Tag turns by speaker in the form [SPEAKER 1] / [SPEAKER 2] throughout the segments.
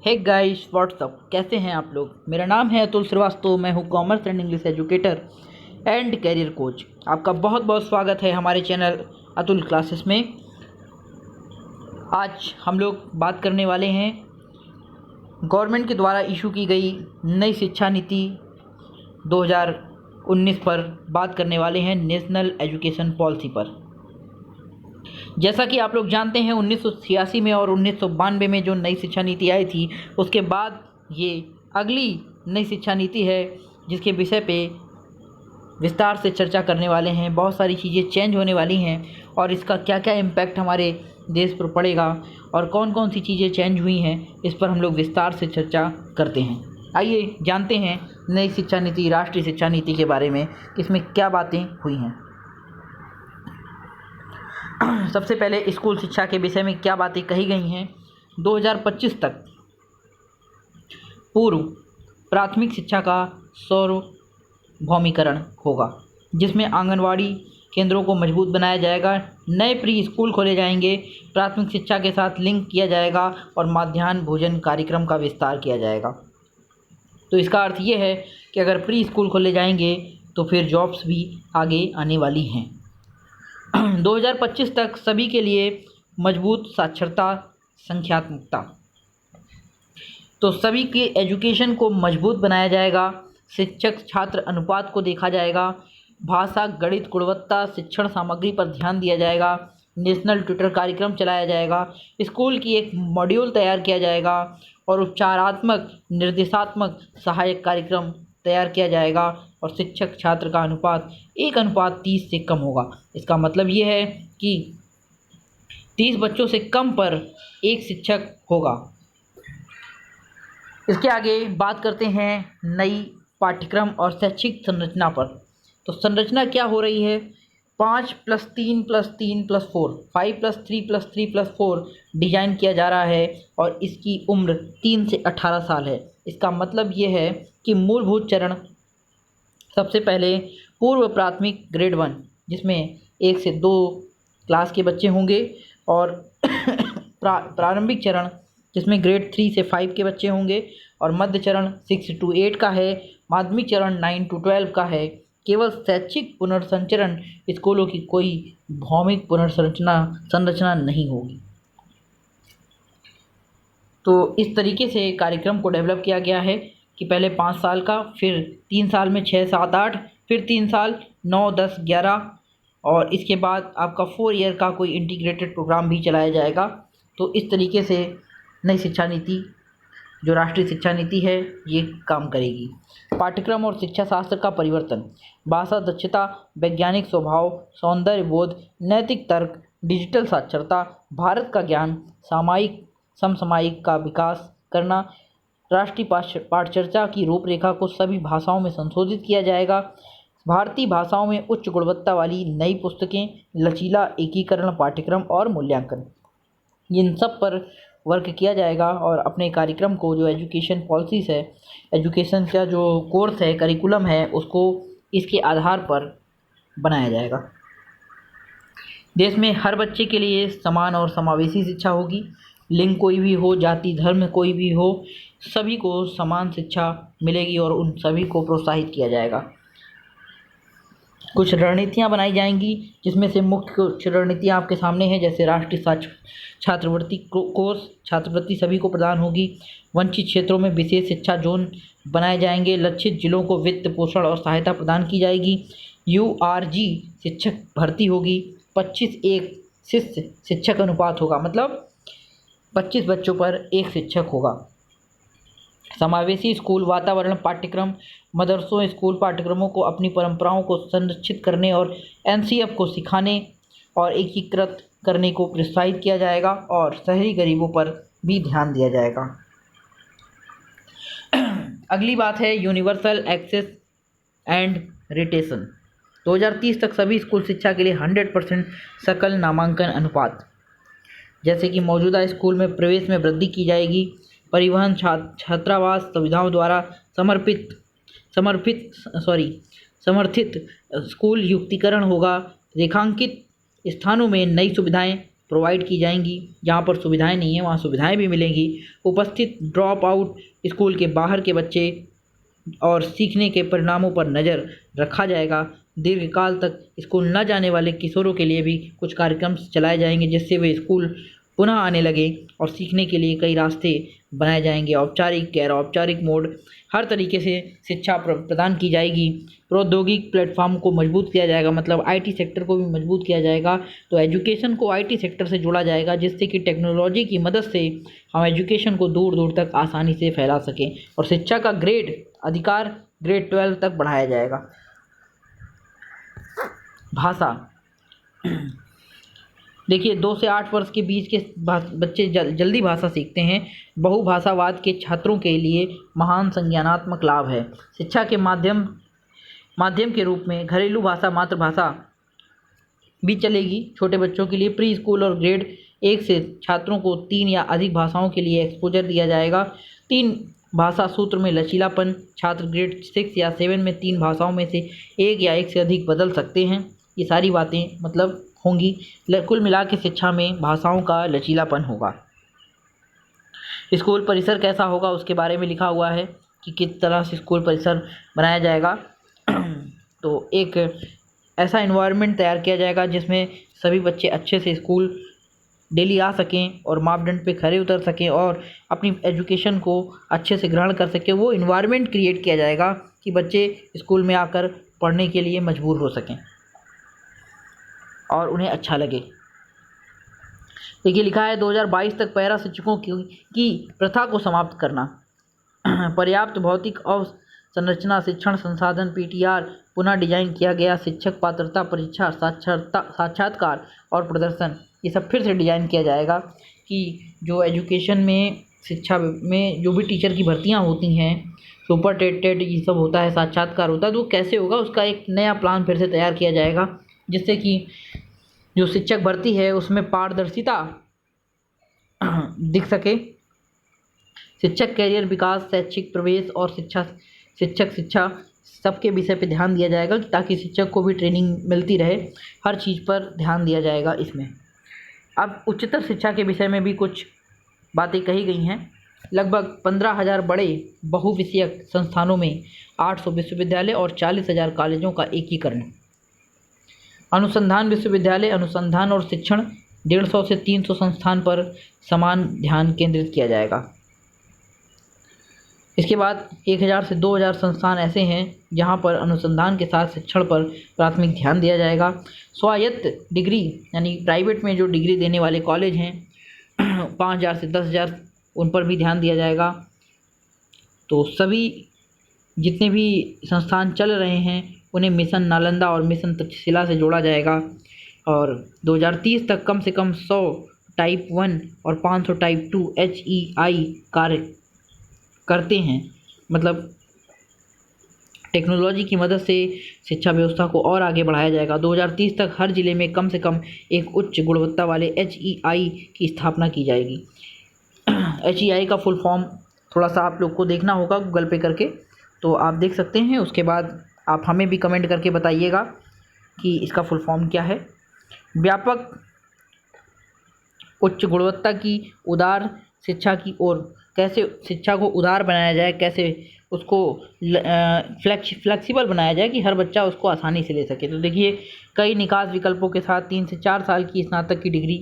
[SPEAKER 1] Hey guys what's up, कैसे हैं आप लोग। मेरा नाम है अतुल श्रीवास्तव। मैं हूं commerce and English educator and career coach. आपका बहुत बहुत स्वागत है हमारे चैनल अतुल क्लासेस में। आज हम लोग बात करने वाले हैं गवर्नमेंट के द्वारा इशू की गई नई शिक्षा नीति 2019 पर बात करने वाले हैं, नेशनल एजुकेशन पॉलिसी पर। जैसा कि आप लोग जानते हैं 1986 में और 1992 में जो नई शिक्षा नीति आई थी, उसके बाद ये अगली नई शिक्षा नीति है जिसके विषय पे विस्तार से चर्चा करने वाले हैं। बहुत सारी चीज़ें चेंज होने वाली हैं और इसका क्या क्या इम्पैक्ट हमारे देश पर पड़ेगा और कौन कौन सी चीज़ें चेंज हुई हैं, इस पर हम लोग विस्तार से चर्चा करते हैं। आइए जानते हैं नई शिक्षा नीति, राष्ट्रीय शिक्षा नीति के बारे में कि इसमें क्या बातें हुई हैं। सबसे पहले स्कूल शिक्षा के विषय में क्या बातें कही गई हैं। 2025 तक पूर्व प्राथमिक शिक्षा का सार्वभौमिकरण होगा, जिसमें आंगनवाड़ी केंद्रों को मजबूत बनाया जाएगा। नए प्री स्कूल खोले जाएंगे, प्राथमिक शिक्षा के साथ लिंक किया जाएगा और मध्याह्न भोजन कार्यक्रम का विस्तार किया जाएगा। तो इसका अर्थ ये है कि अगर प्री स्कूल खोले जाएंगे तो फिर जॉब्स भी आगे आने वाली हैं। 2025 तक सभी के लिए मजबूत साक्षरता संख्यात्मकता, तो सभी के एजुकेशन को मजबूत बनाया जाएगा। शिक्षक छात्र अनुपात को देखा जाएगा। भाषा गणित गुणवत्ता शिक्षण सामग्री पर ध्यान दिया जाएगा। नेशनल ट्यूटर कार्यक्रम चलाया जाएगा। स्कूल की एक मॉड्यूल तैयार किया जाएगा और उपचारात्मक निर्देशात्मक सहायक कार्यक्रम तैयार किया जाएगा और शिक्षक छात्र का अनुपात 1:30 से कम होगा। इसका मतलब ये है कि 30 बच्चों से कम पर एक शिक्षक होगा। इसके आगे बात करते हैं नई पाठ्यक्रम और शैक्षिक संरचना पर। तो संरचना क्या हो रही है, 5+3+3+4 5+3+3+4 डिजाइन किया जा रहा है और इसकी उम्र 3 से 18 साल है। इसका मतलब ये है कि मूलभूत चरण सबसे पहले पूर्व प्राथमिक ग्रेड 1, जिसमें 1 से 2 क्लास के बच्चे होंगे, और प्रारंभिक चरण जिसमें ग्रेड 3 से 5 के बच्चे होंगे, और मध्य चरण 6 to 8 का है। माध्यमिक चरण 9 to 12 का है। केवल शैक्षिक पुनर्संचरण स्कूलों की कोई भौमिक संरचना नहीं होगी। तो इस तरीके से कार्यक्रम को डेवलप किया गया है कि पहले 5 साल का, फिर 3 साल में 6, 7, 8, फिर 3 साल 9, 10, 11, और इसके बाद आपका 4 ईयर का कोई इंटीग्रेटेड प्रोग्राम भी चलाया जाएगा। तो इस तरीके से नई शिक्षा नीति, जो राष्ट्रीय शिक्षा नीति है, ये काम करेगी। पाठ्यक्रम और शिक्षा शास्त्र का परिवर्तन, भाषा दक्षता, वैज्ञानिक स्वभाव, सौंदर्य बोध, नैतिक तर्क, डिजिटल साक्षरता, भारत का ज्ञान, सामायिक समसामयिक का विकास करना। राष्ट्रीय पाठचर्चा की रूपरेखा को सभी भाषाओं में संशोधित किया जाएगा। भारतीय भाषाओं में उच्च गुणवत्ता वाली नई पुस्तकें, लचीला एकीकरण पाठ्यक्रम और मूल्यांकन, इन सब पर वर्क किया जाएगा। और अपने कार्यक्रम को, जो एजुकेशन पॉलिसीज़ है, एजुकेशन का जो कोर्स है, करिकुलम है, उसको इसके आधार पर बनाया जाएगा। देश में हर बच्चे के लिए समान और समावेशी शिक्षा होगी। लिंग कोई भी हो, जाति धर्म कोई भी हो, सभी को समान शिक्षा मिलेगी और उन सभी को प्रोत्साहित किया जाएगा। कुछ रणनीतियाँ बनाई जाएंगी, जिसमें से मुख्य कुछ रणनीतियाँ आपके सामने हैं, जैसे राष्ट्रीय छात्रवृत्ति कोर्स, छात्रवृत्ति सभी को प्रदान होगी। वंचित क्षेत्रों में विशेष शिक्षा जोन बनाए जाएंगे। लक्षित जिलों को वित्त पोषण और सहायता प्रदान की जाएगी। URG शिक्षक भर्ती होगी। 25:1 शिष्य शिक्षक अनुपात होगा, मतलब 25 बच्चों पर एक शिक्षक होगा। समावेशी स्कूल वातावरण पाठ्यक्रम, मदरसों स्कूल पाठ्यक्रमों को अपनी परंपराओं को संरक्षित करने और NCF को सिखाने और एकीकृत करने को प्रोत्साहित किया जाएगा और शहरी गरीबों पर भी ध्यान दिया जाएगा। अगली बात है यूनिवर्सल एक्सेस एंड रिटेशन। 2030 तक सभी स्कूल शिक्षा के लिए 100% सकल नामांकन अनुपात, जैसे कि मौजूदा स्कूल में प्रवेश में वृद्धि की जाएगी। परिवहन छात्रावास सुविधाओं द्वारा समर्थित स्कूल युक्तिकरण होगा। रेखांकित स्थानों में नई सुविधाएं प्रोवाइड की जाएंगी। जहाँ पर सुविधाएं नहीं हैं वहाँ सुविधाएं भी मिलेंगी। उपस्थित ड्रॉप आउट स्कूल के बाहर के बच्चे और सीखने के परिणामों पर नज़र रखा जाएगा। दीर्घकाल तक स्कूल न जाने वाले किशोरों के लिए भी कुछ कार्यक्रम चलाए जाएंगे जिससे वे स्कूल पुनः आने लगे और सीखने के लिए कई रास्ते बनाए जाएंगे। औपचारिक गैर औपचारिक मोड हर तरीके से शिक्षा प्रदान की जाएगी। प्रौद्योगिक प्लेटफॉर्म को मजबूत किया जाएगा, मतलब आईटी सेक्टर को भी मजबूत किया जाएगा। तो एजुकेशन को आईटी सेक्टर से जोड़ा जाएगा जिससे कि टेक्नोलॉजी की मदद से हम एजुकेशन को दूर दूर तक आसानी से फैला सकें। और शिक्षा का ग्रेड अधिकार ग्रेड 12 तक बढ़ाया जाएगा। भाषा, देखिए 2 से 8 वर्ष के बीच के बच्चे जल्दी भाषा सीखते हैं। बहुभाषावाद के छात्रों के लिए महान संज्ञानात्मक लाभ है। शिक्षा के माध्यम के रूप में घरेलू भाषा मातृभाषा भी चलेगी। छोटे बच्चों के लिए प्री स्कूल और ग्रेड 1 से छात्रों को 3 या अधिक भाषाओं के लिए एक्सपोजर दिया जाएगा। 3 भाषा सूत्र में लचीलापन, छात्र ग्रेड 6 या 7 में 3 भाषाओं में से एक या एक से अधिक बदल सकते हैं। ये सारी बातें मतलब होंगी। कुल मिला के शिक्षा में भाषाओं का लचीलापन होगा। स्कूल परिसर कैसा होगा उसके बारे में लिखा हुआ है कि किस तरह से स्कूल परिसर बनाया जाएगा। तो एक ऐसा एनवायरनमेंट तैयार किया जाएगा जिसमें सभी बच्चे अच्छे से स्कूल डेली आ सकें और मापदंड पे खरे उतर सकें और अपनी एजुकेशन को अच्छे से ग्रहण कर सकें। वो एनवायरनमेंट क्रिएट किया जाएगा कि बच्चे स्कूल में आकर पढ़ने के लिए मजबूर हो सकें और उन्हें अच्छा लगे। देखिए लिखा है 2022 तक पैरा शिक्षकों की प्रथा को समाप्त करना। पर्याप्त भौतिक अवसंरचना, शिक्षण संसाधन, पीटीआर पुनः डिजाइन किया गया। शिक्षक पात्रता परीक्षा, साक्षात्कार और प्रदर्शन ये सब फिर से डिजाइन किया जाएगा कि जो एजुकेशन में शिक्षा में जो भी टीचर की भर्तियां होती हैं, सुपर टेट ये सब होता है, साक्षात्कार होता है, तो कैसे होगा उसका एक नया प्लान फिर से तैयार किया जाएगा जिससे कि जो शिक्षक भर्ती है उसमें पारदर्शिता दिख सके। शिक्षक कैरियर विकास, शैक्षिक प्रवेश और शिक्षा सबके विषय पे ध्यान दिया जाएगा ताकि शिक्षक को भी ट्रेनिंग मिलती रहे। हर चीज़ पर ध्यान दिया जाएगा इसमें। अब उच्चतर शिक्षा के विषय में भी कुछ बातें कही गई हैं। लगभग 15,000 बड़े बहुविषयक संस्थानों में 800 विश्वविद्यालय और 40,000 कॉलेजों का एकीकरण। अनुसंधान विश्वविद्यालय, अनुसंधान और शिक्षण 150 से 300 संस्थान पर समान ध्यान केंद्रित किया जाएगा। इसके बाद 1000 से 2000 संस्थान ऐसे हैं जहां पर अनुसंधान के साथ शिक्षण पर प्राथमिक ध्यान दिया जाएगा। स्वायत्त डिग्री यानी प्राइवेट में जो डिग्री देने वाले कॉलेज हैं 5000 से 10,000 उन पर भी ध्यान दिया जाएगा। तो सभी जितने भी संस्थान चल रहे हैं उन्हें मिशन नालंदा और मिशन तक्षशिला से जोड़ा जाएगा। और 2030 तक कम से कम 100 टाइप 1 और 500 टाइप 2 HEI कार्य करते हैं। मतलब टेक्नोलॉजी की मदद से शिक्षा व्यवस्था को और आगे बढ़ाया जाएगा। 2030 तक हर ज़िले में कम से कम एक उच्च गुणवत्ता वाले HEI की स्थापना की जाएगी। HEI का फुल फॉर्म थोड़ा सा आप लोग को देखना होगा गूगल पे करके, तो आप देख सकते हैं। उसके बाद आप हमें भी कमेंट करके बताइएगा कि इसका फुल फॉर्म क्या है। व्यापक उच्च गुणवत्ता की उदार शिक्षा की ओर, कैसे शिक्षा को उदार बनाया जाए, कैसे उसको फ्लेक्सिबल बनाया जाए कि हर बच्चा उसको आसानी से ले सके। तो देखिए कई निकास विकल्पों के साथ 3 से 4 साल की स्नातक की डिग्री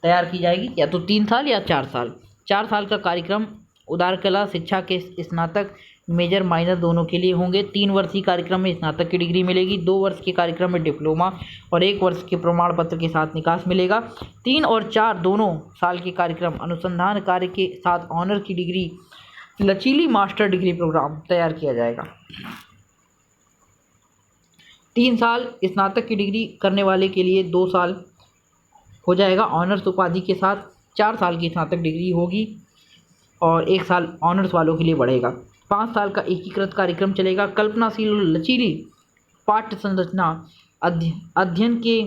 [SPEAKER 1] तैयार की जाएगी, या तो 3 साल या 4 साल। 4 साल का कार्यक्रम उदार कला शिक्षा के स्नातक मेजर माइनर दोनों के लिए होंगे। 3 वर्षीय कार्यक्रम में स्नातक की डिग्री मिलेगी, 2 वर्ष के कार्यक्रम में डिप्लोमा और 1 वर्ष के प्रमाण पत्र के साथ निकास मिलेगा। 3 और 4 दोनों साल के कार्यक्रम अनुसंधान कार्य के साथ ऑनर की डिग्री, लचीली मास्टर डिग्री प्रोग्राम तैयार किया जाएगा। 3 साल स्नातक की डिग्री करने वाले के लिए 2 साल हो जाएगा ऑनर्स उपाधि के साथ। 4 साल की स्नातक डिग्री होगी और 1 साल ऑनर्स वालों के लिए बढ़ेगा। 5 साल का एकीकृत कार्यक्रम चलेगा। कल्पनाशील और लचीली पाठ्य संरचना, अध्ययन के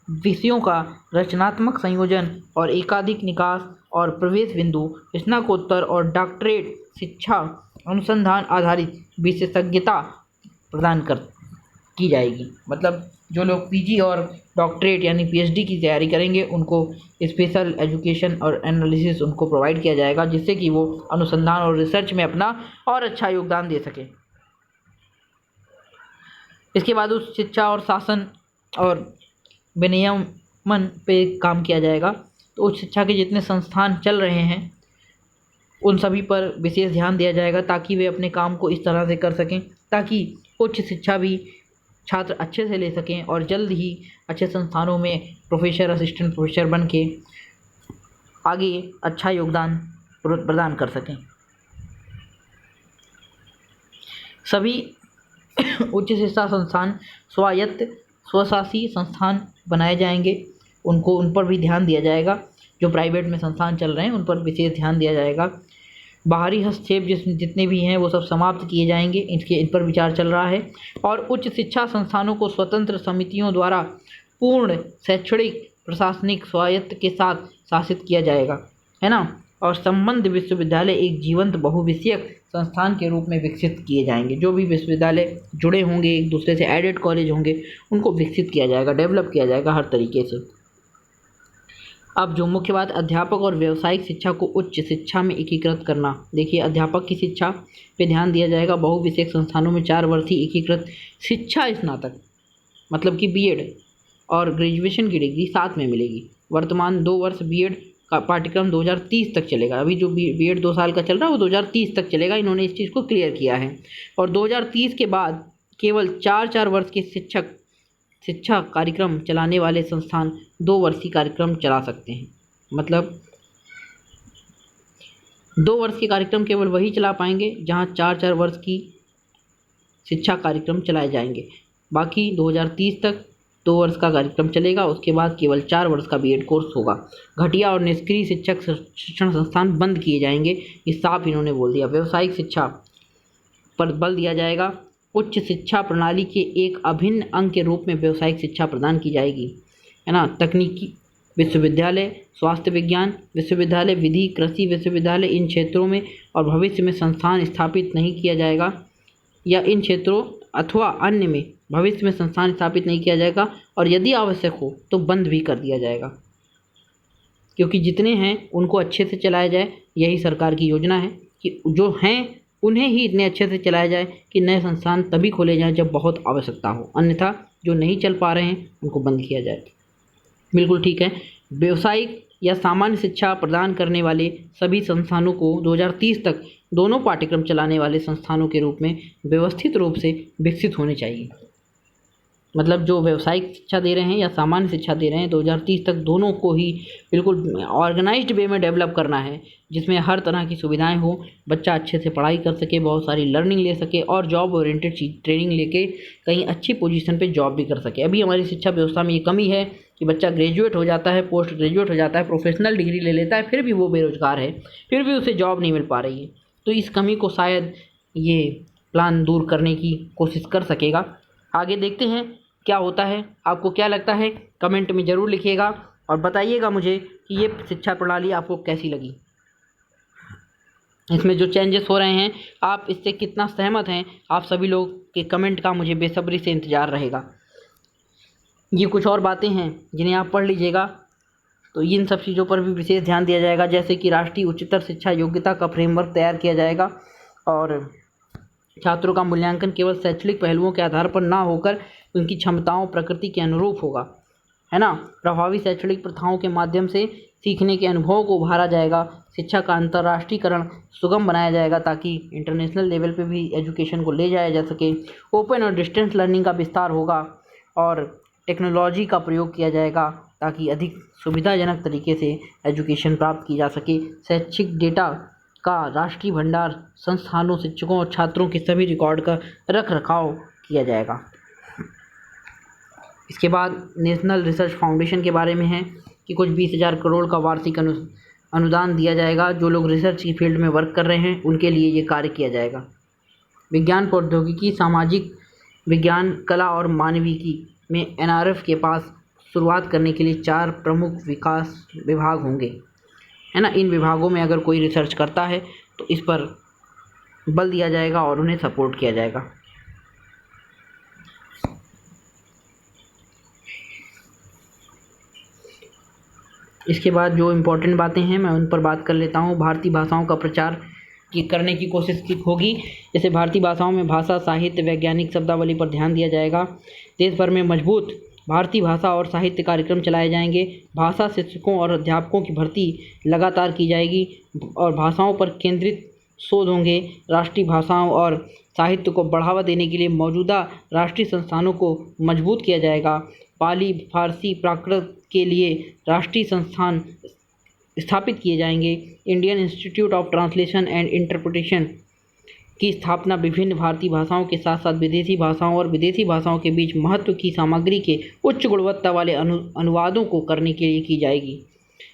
[SPEAKER 1] विषयों का रचनात्मक संयोजन और एकाधिक निकास और प्रवेश बिंदु, स्नातकोत्तर और डॉक्टरेट शिक्षा अनुसंधान आधारित विशेषज्ञता प्रदान की जाएगी। मतलब जो लोग पीजी और डॉक्टरेट यानी पीएचडी की तैयारी करेंगे उनको स्पेशल एजुकेशन और एनालिसिस उनको प्रोवाइड किया जाएगा, जिससे कि वो अनुसंधान और रिसर्च में अपना और अच्छा योगदान दे सकें। इसके बाद उच्च शिक्षा और शासन और विनियमन पे काम किया जाएगा। तो उच्च शिक्षा के जितने संस्थान चल रहे हैं उन सभी पर विशेष ध्यान दिया जाएगा ताकि वे अपने काम को इस तरह से कर सकें ताकि उच्च शिक्षा भी छात्र अच्छे से ले सकें और जल्द ही अच्छे संस्थानों में प्रोफेसर, असिस्टेंट प्रोफेसर बन के आगे अच्छा योगदान प्रदान कर सकें। सभी उच्च शिक्षा संस्थान स्वायत्त स्वशासी संस्थान बनाए जाएंगे, उन पर भी ध्यान दिया जाएगा। जो प्राइवेट में संस्थान चल रहे हैं उन पर विशेष ध्यान दिया जाएगा। बाहरी हस्तक्षेप जितने भी हैं वो सब समाप्त किए जाएंगे, इन पर विचार चल रहा है। और उच्च शिक्षा संस्थानों को स्वतंत्र समितियों द्वारा पूर्ण शैक्षणिक प्रशासनिक स्वायत्त के साथ शासित किया जाएगा, है ना। और संबद्ध विश्वविद्यालय एक जीवंत बहुविषयक संस्थान के रूप में विकसित किए जाएंगे। जो भी विश्वविद्यालय जुड़े होंगे एक दूसरे से, एडेड कॉलेज होंगे, उनको विकसित किया जाएगा, डेवलप किया जाएगा हर तरीके से। अब जो मुख्य बात, अध्यापक और व्यावसायिक शिक्षा को उच्च शिक्षा में एकीकृत करना। देखिए, अध्यापक की शिक्षा पे ध्यान दिया जाएगा। बहुविषयक संस्थानों में 4 वर्षीय एकीकृत शिक्षा स्नातक मतलब कि बीएड और ग्रेजुएशन की डिग्री साथ में मिलेगी। वर्तमान 2 वर्ष बीएड का पाठ्यक्रम 2030 तक चलेगा। अभी जो बीएड 2 साल का चल रहा है वो 2030 तक चलेगा। इन्होंने इस चीज़ को क्लियर किया है। और 2030 के बाद केवल 4 वर्ष के शिक्षा कार्यक्रम चलाने वाले संस्थान 2 वर्षीय कार्यक्रम चला सकते हैं। मतलब 2 वर्ष के कार्यक्रम केवल वही चला पाएंगे जहां 4 वर्ष की शिक्षा कार्यक्रम चलाए जाएंगे। बाकी 2030 तक 2 वर्ष का कार्यक्रम चलेगा, उसके बाद केवल 4 वर्ष का बीएड कोर्स होगा। घटिया और निष्क्रिय शिक्षण संस्थान बंद किए जाएंगे, ये साफ इन्होंने बोल दिया। व्यावसायिक शिक्षा पर बल दिया जाएगा। उच्च शिक्षा प्रणाली के एक अभिन्न अंग के रूप में व्यावसायिक शिक्षा प्रदान की जाएगी, है ना। तकनीकी विश्वविद्यालय, स्वास्थ्य विज्ञान विश्वविद्यालय, विधि, कृषि विश्वविद्यालय, इन क्षेत्रों में और भविष्य में संस्थान स्थापित नहीं किया जाएगा, या इन क्षेत्रों अथवा अन्य में भविष्य में संस्थान स्थापित नहीं किया जाएगा, और यदि आवश्यक हो तो बंद भी कर दिया जाएगा। क्योंकि जितने हैं उनको अच्छे से चलाया जाए, यही सरकार की योजना है कि जो हैं उन्हें ही इतने अच्छे से चलाया जाए कि नए संस्थान तभी खोले जाएं जब बहुत आवश्यकता हो, अन्यथा जो नहीं चल पा रहे हैं उनको बंद किया जाए। बिल्कुल ठीक है। व्यावसायिक या सामान्य शिक्षा प्रदान करने वाले सभी संस्थानों को 2030 तक दोनों पाठ्यक्रम चलाने वाले संस्थानों के रूप में व्यवस्थित रूप से विकसित होने चाहिए। मतलब जो व्यावसायिक शिक्षा दे रहे हैं या सामान्य शिक्षा दे रहे हैं, 2030 तक दोनों को ही बिल्कुल ऑर्गेनाइज्ड वे में डेवलप करना है, जिसमें हर तरह की सुविधाएं हो, बच्चा अच्छे से पढ़ाई कर सके, बहुत सारी लर्निंग ले सके और जॉब ओरिएंटेड ट्रेनिंग लेके कहीं अच्छी पोजीशन पे जॉब भी कर सके। अभी हमारी शिक्षा व्यवस्था में ये कमी है कि बच्चा ग्रेजुएट हो जाता है, पोस्ट ग्रेजुएट हो जाता है, प्रोफेशनल डिग्री ले लेता है, फिर भी वो बेरोजगार है, फिर भी उसे जॉब नहीं मिल पा रही है। तो इस कमी को शायद ये प्लान दूर करने की कोशिश कर सकेगा। आगे देखते हैं क्या होता है। आपको क्या लगता है कमेंट में ज़रूर लिखिएगा और बताइएगा मुझे कि ये शिक्षा प्रणाली आपको कैसी लगी। इसमें जो चेंजेस हो रहे हैं आप इससे कितना सहमत हैं, आप सभी लोग के कमेंट का मुझे बेसब्री से इंतज़ार रहेगा। ये कुछ और बातें हैं जिन्हें आप पढ़ लीजिएगा, तो इन सब चीज़ों पर भी विशेष ध्यान दिया जाएगा। जैसे कि राष्ट्रीय उच्चतर शिक्षा योग्यता का फ्रेमवर्क तैयार किया जाएगा और छात्रों का मूल्यांकन केवल शैक्षणिक पहलुओं के आधार पर ना होकर उनकी क्षमताओं प्रकृति के अनुरूप होगा, है ना। प्रभावी शैक्षणिक प्रथाओं के माध्यम से सीखने के अनुभव को उभारा जाएगा। शिक्षा का अंतर्राष्ट्रीयकरण सुगम बनाया जाएगा ताकि इंटरनेशनल लेवल पे भी एजुकेशन को ले जाया जा सके। ओपन और डिस्टेंस लर्निंग का विस्तार होगा और टेक्नोलॉजी का प्रयोग किया जाएगा ताकि अधिक सुविधाजनक तरीके से एजुकेशन प्राप्त की जा सके। शैक्षिक डेटा का राष्ट्रीय भंडार, संस्थानों, शिक्षकों और छात्रों के सभी रिकॉर्ड का रख रखाव किया जाएगा। इसके बाद नेशनल रिसर्च फाउंडेशन के बारे में है कि कुछ 20,000 करोड़ का वार्षिक अनुदान दिया जाएगा। जो लोग रिसर्च की फील्ड में वर्क कर रहे हैं उनके लिए ये कार्य किया जाएगा। विज्ञान, प्रौद्योगिकी, सामाजिक विज्ञान, कला और मानविकी में एनआरएफ के पास शुरुआत करने के लिए 4 प्रमुख विकास विभाग होंगे, है ना। इन विभागों में अगर कोई रिसर्च करता है तो इस पर बल दिया जाएगा और उन्हें सपोर्ट किया जाएगा। इसके बाद जो इम्पोर्टेंट बातें हैं मैं उन पर बात कर लेता हूँ। भारतीय भाषाओं का प्रचार करने की कोशिश की होगी। जैसे भारतीय भाषाओं में भाषा, साहित्य, वैज्ञानिक शब्दावली पर ध्यान दिया जाएगा। देश भर में मजबूत भारतीय भाषा और साहित्य कार्यक्रम चलाए जाएंगे। भाषा शिक्षकों और अध्यापकों की भर्ती लगातार की जाएगी और भाषाओं पर केंद्रित शोध होंगे। राष्ट्रीय भाषाओं और साहित्य को बढ़ावा देने के लिए मौजूदा राष्ट्रीय संस्थानों को मजबूत किया जाएगा। पाली, फारसी, प्राकृत के लिए राष्ट्रीय संस्थान स्थापित किए जाएंगे। Indian institute of translation and interpretation की स्थापना विभिन्न भारतीय भाषाओं के साथ साथ विदेशी भाषाओं और विदेशी भाषाओं के बीच महत्व की सामग्री के उच्च गुणवत्ता वाले अनुवादों को करने के लिए की जाएगी।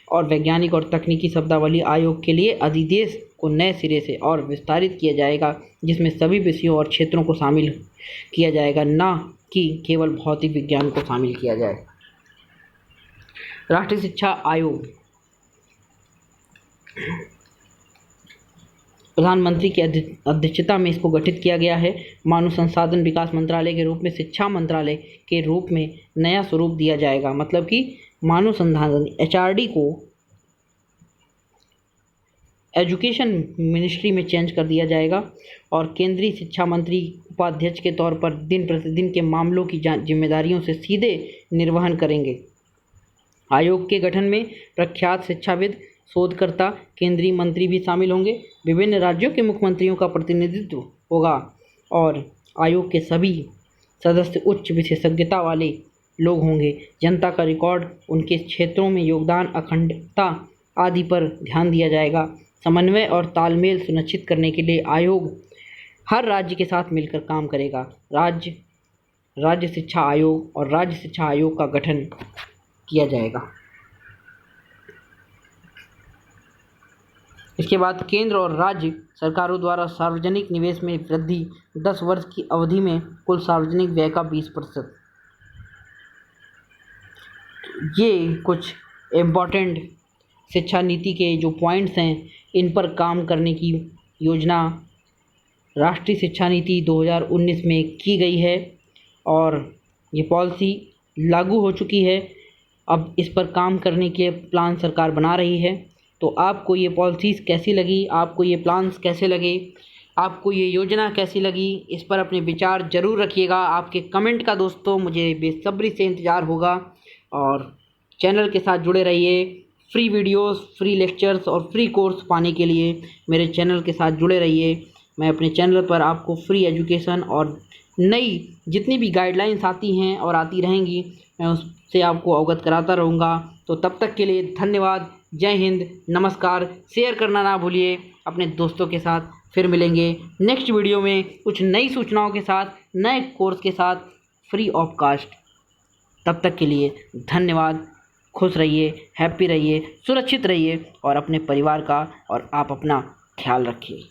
[SPEAKER 1] और वैज्ञानिक और तकनीकी शब्दावली आयोग के लिए अधिदेश को नए सिरे से और विस्तारित किया जाएगा, जिसमें सभी विषयों और क्षेत्रों को शामिल किया जाएगा, न कि केवल भौतिक विज्ञान को शामिल किया जाए। राष्ट्रीय शिक्षा आयोग प्रधानमंत्री की अध्यक्षता में इसको गठित किया गया है। मानव संसाधन विकास मंत्रालय के रूप में शिक्षा मंत्रालय के रूप में नया स्वरूप दिया जाएगा। मतलब कि मानव संसाधन HRD को एजुकेशन मिनिस्ट्री में चेंज कर दिया जाएगा और केंद्रीय शिक्षा मंत्री उपाध्यक्ष के तौर पर दिन प्रतिदिन के मामलों की जिम्मेदारियों से सीधे निर्वहन करेंगे। आयोग के गठन में प्रख्यात शिक्षाविद, शोधकर्ता, केंद्रीय मंत्री भी शामिल होंगे। विभिन्न राज्यों के मुख्यमंत्रियों का प्रतिनिधित्व होगा और आयोग के सभी सदस्य उच्च विशेषज्ञता वाले लोग होंगे। जनता का रिकॉर्ड, उनके क्षेत्रों में योगदान, अखंडता आदि पर ध्यान दिया जाएगा। समन्वय और तालमेल सुनिश्चित करने के लिए आयोग हर राज्य के साथ मिलकर काम करेगा। राज्य शिक्षा आयोग और राज्य शिक्षा आयोग का गठन किया जाएगा। इसके बाद केंद्र और राज्य सरकारों द्वारा सार्वजनिक निवेश में वृद्धि, 10 वर्ष की अवधि में कुल सार्वजनिक व्यय का 20%। ये कुछ इम्पोर्टेंट शिक्षा नीति के जो पॉइंट्स हैं, इन पर काम करने की योजना राष्ट्रीय शिक्षा नीति 2019 में की गई है और ये पॉलिसी लागू हो चुकी है। अब इस पर काम करने के प्लान सरकार बना रही है। तो आपको ये पॉलिसीज़ कैसी लगी, आपको ये प्लान्स कैसे लगे, आपको ये योजना कैसी लगी, इस पर अपने विचार ज़रूर रखिएगा। आपके कमेंट का दोस्तों मुझे बेसब्री से इंतज़ार होगा और चैनल के साथ जुड़े रहिए। फ्री वीडियोस, फ्री लेक्चर्स और फ्री कोर्स पाने के लिए मेरे चैनल के साथ जुड़े रहिए। मैं अपने चैनल पर आपको फ्री एजुकेशन और नई जितनी भी गाइडलाइंस आती हैं और आती रहेंगी, मैं उससे आपको अवगत कराता रहूँगा। तो तब तक के लिए धन्यवाद। जय हिंद, नमस्कार। शेयर करना ना भूलिए अपने दोस्तों के साथ। फिर मिलेंगे नेक्स्ट वीडियो में कुछ नई सूचनाओं के साथ, नए कोर्स के साथ, फ्री ऑफ कास्ट। तब तक के लिए धन्यवाद। खुश रहिए, हैप्पी रहिए, सुरक्षित रहिए और अपने परिवार का और आप अपना ख्याल रखिए।